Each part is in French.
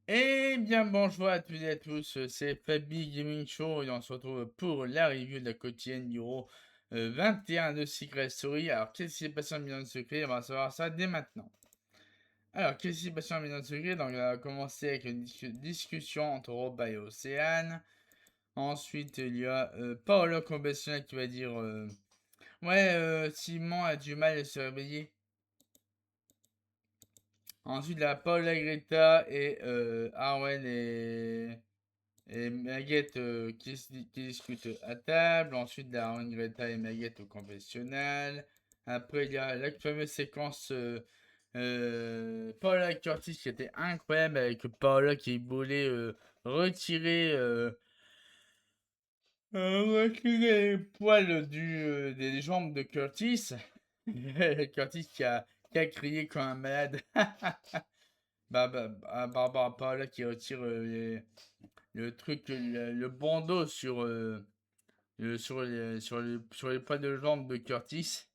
Eh bien, bonjour à toutes et à tous, c'est Fabi Gaming Show et on se retrouve pour la review de la quotidienne numéro 21 de Secret Story. Alors, qu'est-ce qui s'est passé en Million de Secrets? On va savoir ça dès maintenant. Alors, qu'est-ce qui s'est passé en Million de Secrets? Donc, on va commencer avec une discussion entre Roba et Océane. Ensuite, il y a Paolo Combestionnel qui va dire ouais, Simon a du mal à se réveiller. Ensuite, il y a Paola Greta et Arwen et Maguette qui discutent à table. Ensuite, Darren, Greta et Maguette au confessionnal. Après, il y a la fameuse séquence Paula Curtis qui était incroyable avec Paula qui voulait retirer les poils des jambes de Curtis. Curtis qui a crié comme un malade. Barbara Paula qui retire le truc, le bandeau sur les poids de jambes de Curtis.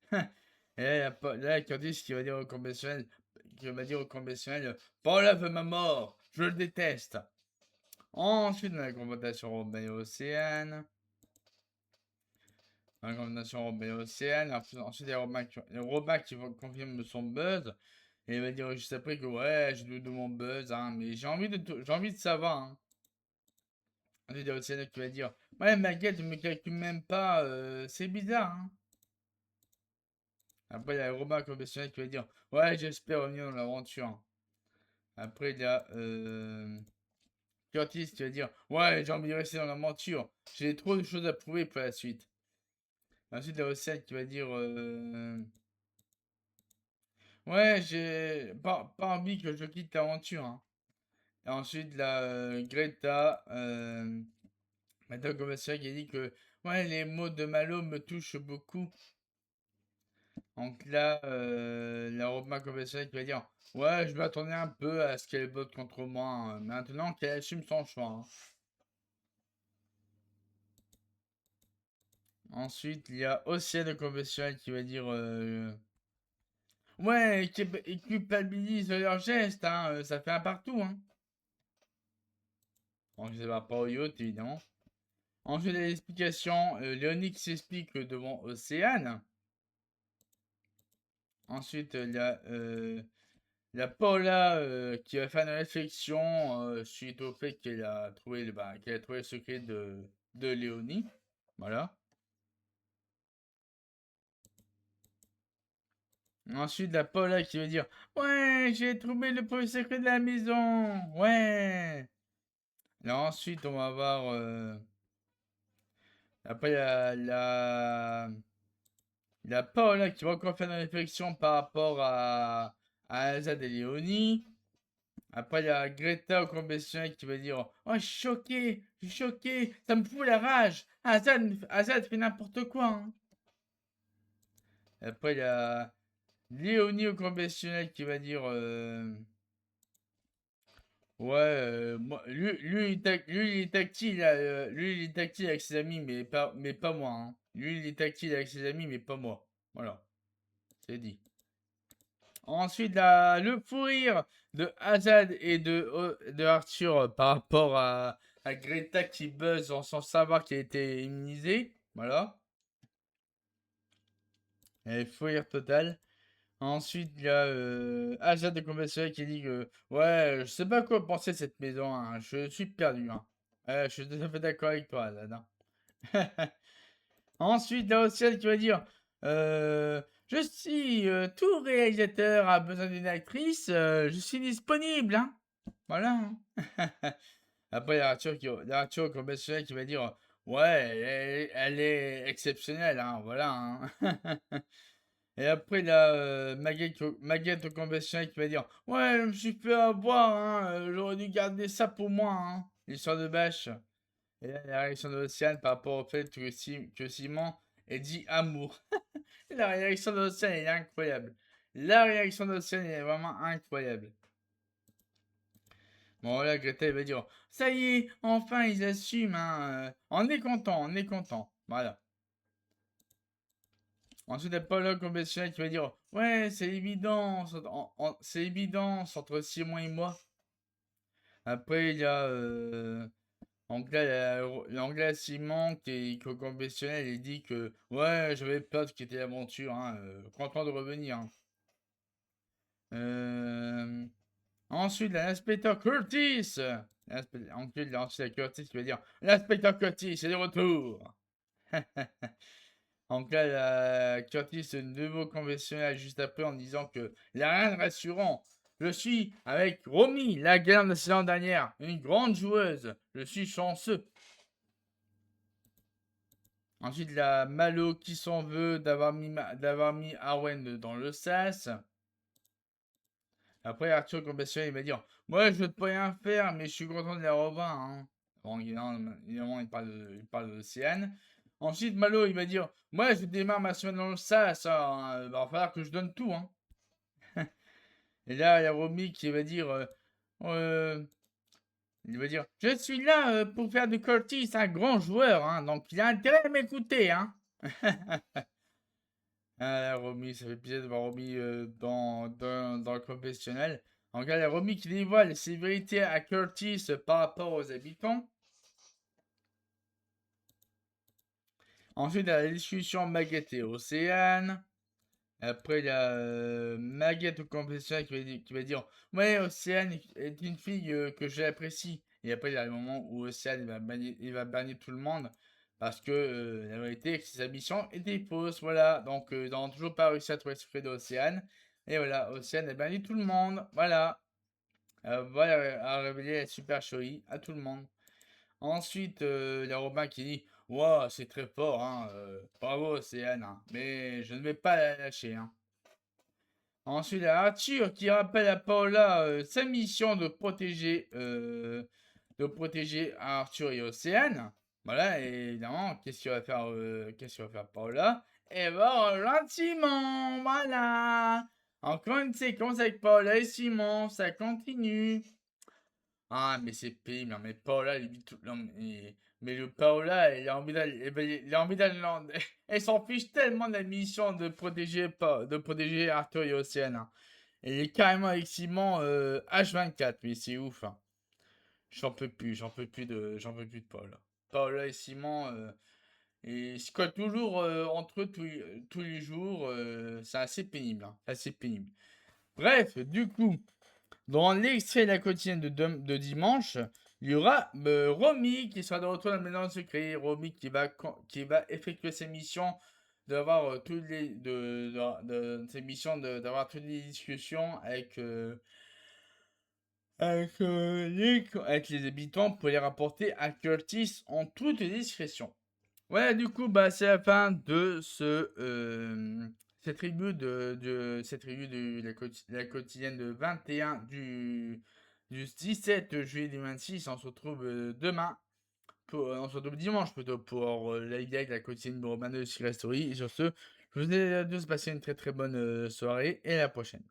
Et là, là, Curtis qui va dire au conventionnel, Paula veut ma mort, je le déteste. Ensuite, on a la confrontation Robin et Océane. La confrontation Robin et Océane. Ensuite, il y a Robin qui confirme son buzz. Et il va dire juste après que ouais, je doute de mon buzz, hein, mais j'ai envie de savoir, hein. Ensuite, il y a Océane qui va dire ouais, ma gueule, ne me calcule même pas, c'est bizarre, hein. Après, il y a Robin professionnel qui va dire ouais, j'espère revenir dans l'aventure. Après, il y a Curtis qui va dire ouais, j'ai envie de rester dans l'aventure. J'ai trop de choses à prouver pour la suite. Ensuite, il y a Océane qui va dire ouais, j'ai pas envie que je quitte l'aventure, hein. Et ensuite, la Greta, Greta Professionnel qui dit que ouais, les mots de Malo me touchent beaucoup. Donc là, la Robin professionnelle qui va dire ouais, je m'attendais un peu à ce qu'elle vote contre moi, hein, maintenant qu'elle assume son choix, hein. Ensuite, il y a Océane confessionnel qui va dire ouais, ils culpabilisent leurs gestes, hein, ça fait un partout, hein. Donc, je sais pas au yacht, évidemment. Ensuite, il y a l'explication Léonie qui s'explique devant Océane. Ensuite, il y a Paula qui va faire une réflexion suite au fait qu'elle a trouvé le secret de Léonie. Voilà. Ensuite, la Paula qui va dire ouais, j'ai trouvé le premier secret de la maison. Ouais. Là, ensuite, on va voir. Après, il y a Paula qui va encore faire une réflexion par rapport à Azad et Léonie. Après, il y a Greta au confessionnal qui va dire oh, je suis choqué, ça me fout la rage. Azad fait n'importe quoi, hein. Après, il y a Léonie au confessionnal qui va dire ouais, lui, il est tactile, lui, il est tactile avec ses amis, mais pas moi, hein. Lui, il est tactile avec ses amis, mais pas moi. Voilà, c'est dit. Ensuite, le fou rire de Azad et de Arthur par rapport à Greta qui buzz sans savoir qu'elle a été immunisée. Voilà. Et fou rire total. Ensuite, il y a Azad de Conversation qui dit que ouais, je sais pas quoi penser de cette maison, hein. Je suis perdu, hein. Je suis tout à fait d'accord avec toi, Azad, hein. Ensuite, il y a Océane qui va dire je suis tout réalisateur a besoin d'une actrice, je suis disponible, hein. Voilà, hein. Après, il y a Arthur conventionnel qui va dire ouais, elle est exceptionnelle, hein. Voilà, hein. Et après, il y a Maguette au conventionnel qui va dire ouais, je me suis fait avoir, hein. J'aurais dû garder ça pour moi, hein. L'histoire de bâche. Et là, la réaction de l'Océane par rapport au fait que Simon ait dit amour. La réaction de l'Océane est incroyable. La réaction de l'Océane est vraiment incroyable. Bon, là, Greta, elle va dire ça y est, enfin, ils assument, hein. On est content, on est content. Voilà. Ensuite, il y a Paula conventionnel qui va dire ouais, c'est évident, c'est évident entre Simon et moi. Après, il y a l'anglais Simon qui est au confessionnel et dit que ouais, j'avais peur de quitter l'aventure, hein, content de revenir, hein. Euh, Ensuite, l'inspecteur Curtis. Ensuite, l'inspecteur Curtis qui va dire l'inspecteur Curtis est de retour. Donc là, Curtis, nouveau confessionnal juste après en disant que il n'y a rien de rassurant. Je suis avec Romy, la gagnante de la saison dernière, une grande joueuse. Je suis chanceux. Ensuite, la Malo qui s'en veut d'avoir mis Arwen dans le sas. Après, Arthur confessionnel, il va dire moi, je ne peux rien faire, mais je suis content de la revoir, hein. Bon, évidemment, il parle d'Océane. Ensuite, Malo, il va dire moi, je démarre ma semaine dans le sas, hein, il va falloir que je donne tout, hein. Et là, il y a Romy qui va dire euh, il va dire je suis là pour faire de Curtis un grand joueur, hein, donc il a intérêt à m'écouter, hein. Ah, Romy, ça fait plaisir de voir Romy dans le confessionnal. En cas, il y a Romy qui dévoile ses vérités à Curtis par rapport aux habitants. Ensuite, il y a la discussion Maguette et Océane. Après, il y a Maguette au confessionnal qui va dire ouais, Océane est une fille que j'apprécie. Et après, il y a le moment où Océane il va bannir tout le monde parce que la vérité est que ses ambitions étaient fausses. Voilà, donc ils n'ont toujours pas réussi à trouver le secret d'Océane. Et voilà, Océane a banni tout le monde. Voilà, voilà, a révélé la super chérie à tout le monde. Ensuite, il y a Robin qui dit wow, c'est très fort, hein, bravo Océane, hein, mais je ne vais pas la lâcher, hein. Ensuite, il y a Arthur qui rappelle à Paula sa mission de protéger Arthur et Océane. Voilà, et évidemment, qu'est-ce qu'il va faire Paula? Elle va rejoindre Simon, voilà. Encore une séquence avec Paula et Simon, ça continue. Ah, mais c'est pénible, hein, mais Paola, il vit tout. Non, mais le Paola, il a envie d'aller. Elle s'en fiche tellement de la mission de protéger Arthur et Océane, hein. Elle est carrément avec Simon H24, mais c'est ouf, hein. J'en peux plus de Paola. Paola et Simon, ils se collent toujours entre eux tous les jours. C'est assez pénible, hein. C'est assez pénible. Bref, du coup. Dans l'extrait de la quotidienne de dimanche, il y aura Romy qui sera de retour dans le Maison Secret. Romy qui va effectuer ses missions, d'avoir ses missions d'avoir toutes les discussions avec les habitants pour les rapporter à Curtis en toute discrétion. Ouais, du coup, bah, c'est la fin de cette review de la quotidienne de 21 du 17 juillet 2026. On se retrouve demain, on se retrouve dimanche plutôt pour la vidéo de la quotidienne numéro 22 de Secret Story. Et sur ce, je vous ai de se passer une très très bonne soirée et à la prochaine.